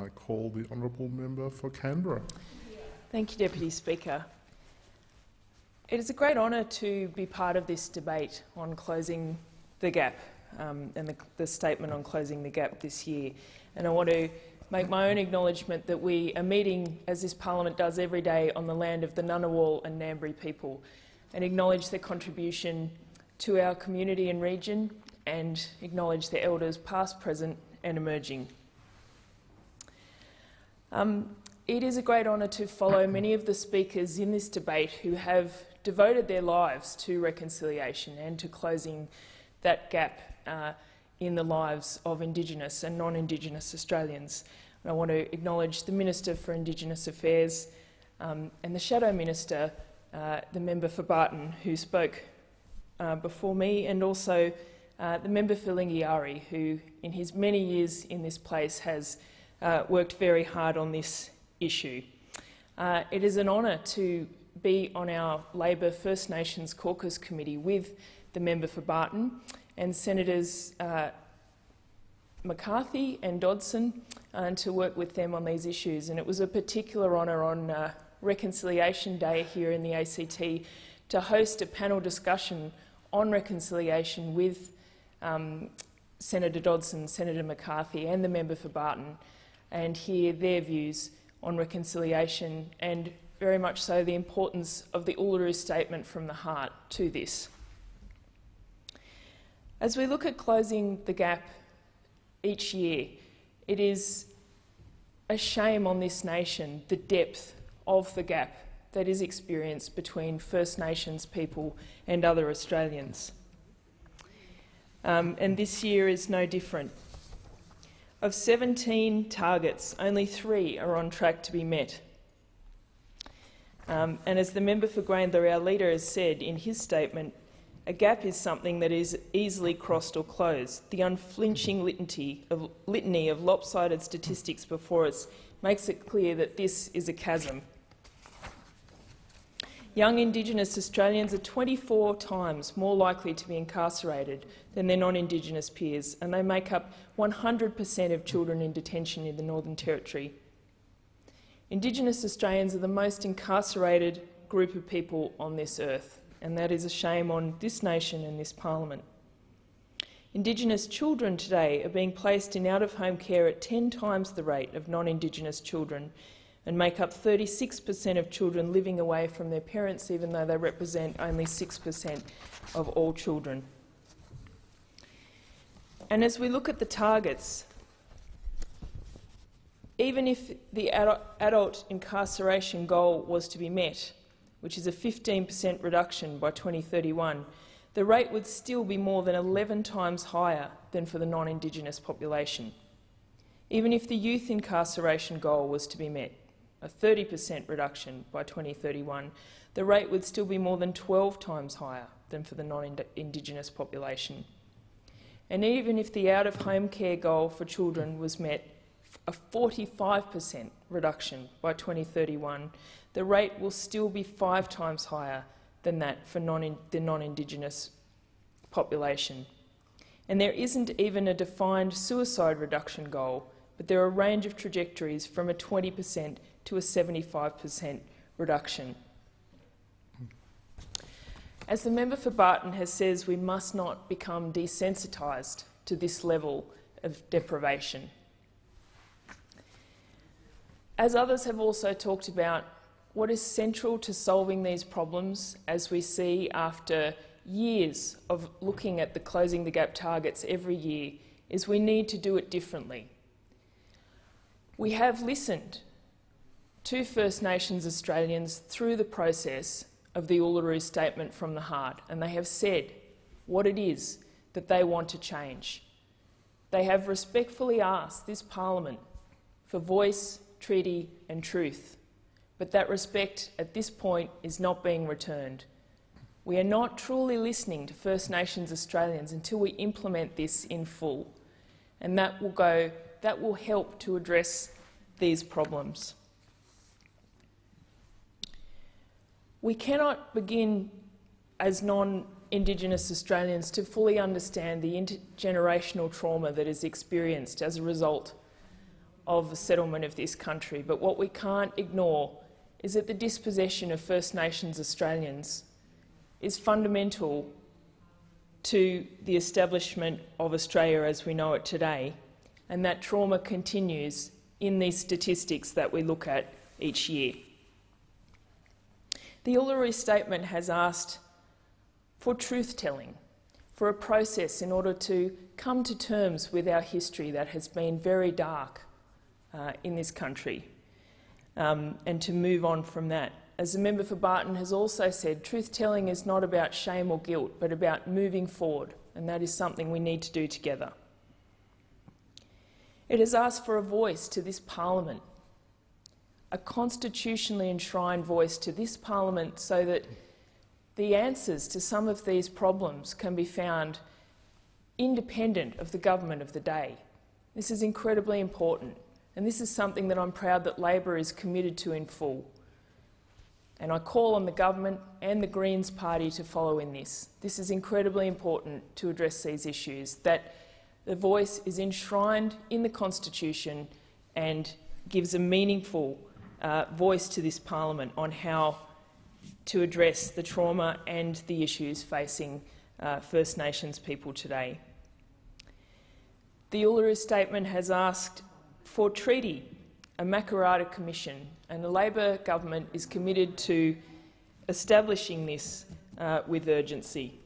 I call the Honourable Member for Canberra. Thank you, Deputy Speaker. It is a great honour to be part of this debate on closing the gap and the statement on closing the gap this year. And I want to make my own acknowledgement that we are meeting, as this parliament does every day, on the land of the Ngunnawal and Ngambri people, and acknowledge their contribution to our community and region, and acknowledge their elders past, present and emerging. It is a great honour to follow many of the speakers in this debate who have devoted their lives to reconciliation and to closing that gap in the lives of Indigenous and non-Indigenous Australians. And I want to acknowledge the Minister for Indigenous Affairs and the Shadow Minister, the member for Barton, who spoke before me, and also the member for Lingiari, who in his many years in this place has worked very hard on this issue. It is an honour to be on our Labor First Nations Caucus Committee with the member for Barton and Senators McCarthy and Dodson, and to work with them on these issues. And it was a particular honour on Reconciliation Day here in the ACT to host a panel discussion on reconciliation with Senator Dodson, Senator McCarthy and the member for Barton, and hear their views on reconciliation and very much so the importance of the Uluru Statement from the Heart to this. As we look at closing the gap each year, it is a shame on this nation the depth of the gap that is experienced between First Nations people and other Australians. And this year is no different. Of 17 targets, only 3 are on track to be met. And as the member for Graindler, our leader, has said in his statement, a gap is something that is easily crossed or closed. The unflinching litany of lopsided statistics before us makes it clear that this is a chasm. Young Indigenous Australians are 24 times more likely to be incarcerated than their non-Indigenous peers, and they make up 100% of children in detention in the Northern Territory. Indigenous Australians are the most incarcerated group of people on this earth, and that is a shame on this nation and this parliament. Indigenous children today are being placed in out-of-home care at 10 times the rate of non-Indigenous children, and make up 36% of children living away from their parents, even though they represent only 6% of all children. And as we look at the targets, even if the adult incarceration goal was to be met, which is a 15% reduction by 2031, the rate would still be more than 11 times higher than for the non-Indigenous population. Even if the youth incarceration goal was to be met, a 30% reduction by 2031, the rate would still be more than 12 times higher than for the non-Indigenous population. And even if the out-of-home care goal for children was met, a 45% reduction by 2031, the rate will still be 5 times higher than that for the non-Indigenous population. And there isn't even a defined suicide reduction goal, but there are a range of trajectories from a 20% to a 75% reduction. As the member for Barton has said, we must not become desensitised to this level of deprivation. As others have also talked about, what is central to solving these problems, as we see after years of looking at the closing the gap targets every year, is we need to do it differently. We have listened to First Nations Australians through the process of the Uluru Statement from the Heart, and they have said what it is that they want to change. They have respectfully asked this parliament for voice, treaty and truth, but that respect at this point is not being returned. We are not truly listening to First Nations Australians until we implement this in full, and that will help to address these problems. We cannot begin as non-Indigenous Australians to fully understand the intergenerational trauma that is experienced as a result of the settlement of this country, but what we can't ignore is that the dispossession of First Nations Australians is fundamental to the establishment of Australia as we know it today, and that trauma continues in these statistics that we look at each year. The Uluru Statement has asked for truth-telling, for a process in order to come to terms with our history that has been very dark in this country, and to move on from that. As the member for Barton has also said, truth-telling is not about shame or guilt, but about moving forward, and that is something we need to do together. It has asked for a voice to this parliament, a constitutionally enshrined voice to this parliament, so that the answers to some of these problems can be found independent of the government of the day. This is incredibly important, and this is something that I'm proud that Labor is committed to in full. And I call on the government and the Greens Party to follow in this. This is incredibly important to address these issues, that the voice is enshrined in the Constitution and gives a meaningful voice to this parliament on how to address the trauma and the issues facing First Nations people today. The Uluru Statement has asked for treaty, a Makarrata Commission, and the Labor government is committed to establishing this with urgency.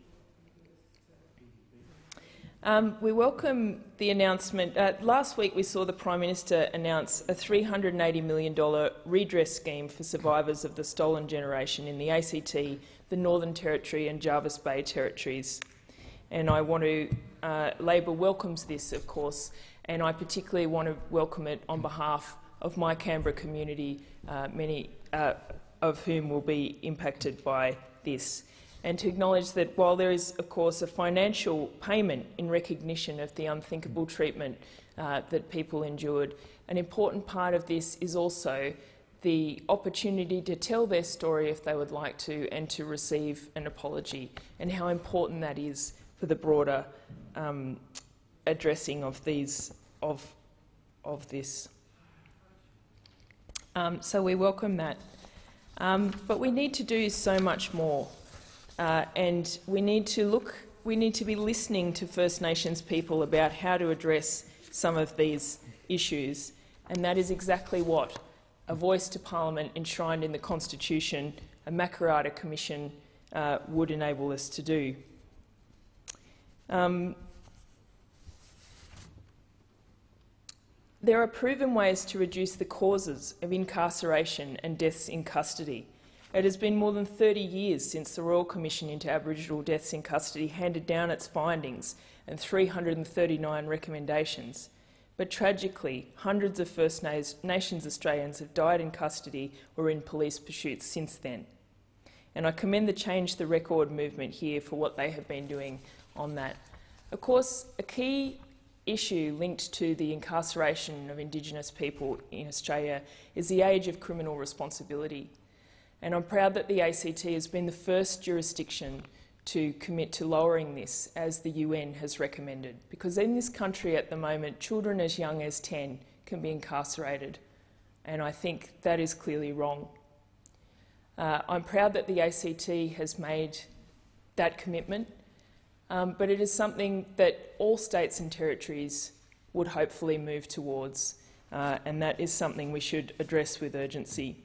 We welcome the announcement. Last week we saw the Prime Minister announce a $380 million redress scheme for survivors of the stolen generation in the ACT, the Northern Territory and Jervis Bay territories. And I want to, Labor welcomes this, of course, and I particularly want to welcome it on behalf of my Canberra community, many of whom will be impacted by this, and to acknowledge that while there is, of course, a financial payment in recognition of the unthinkable treatment that people endured, an important part of this is also the opportunity to tell their story if they would like to, and to receive an apology, and how important that is for the broader addressing of these of this. So we welcome that, but we need to do so much more, and we need to be listening to First Nations people about how to address some of these issues, and that is exactly what a voice to Parliament enshrined in the Constitution, a Makarrata Commission, would enable us to do. There are proven ways to reduce the causes of incarceration and deaths in custody. It has been more than 30 years since the Royal Commission into Aboriginal Deaths in Custody handed down its findings and 339 recommendations. But tragically, hundreds of First Nations Australians have died in custody or in police pursuits since then. And I commend the Change the Record movement here for what they have been doing on that. Of course, a key issue linked to the incarceration of Indigenous people in Australia is the age of criminal responsibility. And I'm proud that the ACT has been the first jurisdiction to commit to lowering this, as the UN has recommended, because in this country at the moment, children as young as 10 can be incarcerated, and I think that is clearly wrong. I'm proud that the ACT has made that commitment, but it is something that all states and territories would hopefully move towards, and that is something we should address with urgency.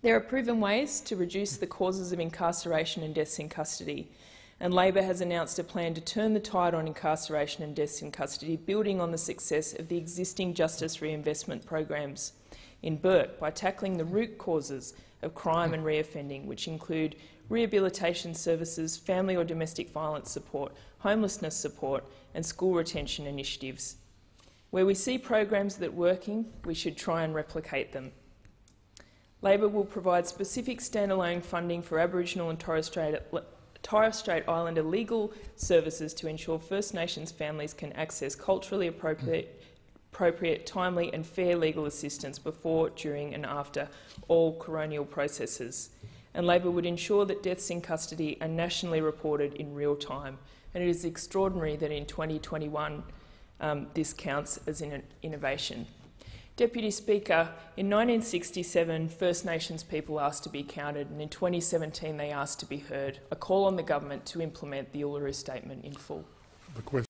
There are proven ways to reduce the causes of incarceration and deaths in custody, and Labor has announced a plan to turn the tide on incarceration and deaths in custody, building on the success of the existing justice reinvestment programs in Bourke by tackling the root causes of crime and reoffending, which include rehabilitation services, family or domestic violence support, homelessness support and school retention initiatives. Where we see programs that are working, we should try and replicate them. Labor will provide specific standalone funding for Aboriginal and Torres Strait Islander legal services to ensure First Nations families can access culturally appropriate, timely and fair legal assistance before, during and after all coronial processes. And Labor would ensure that deaths in custody are nationally reported in real time. And it is extraordinary that in 2021 this counts as an innovation. Deputy Speaker, in 1967, First Nations people asked to be counted, and in 2017 they asked to be heard. I call on the government to implement the Uluru Statement in full. The question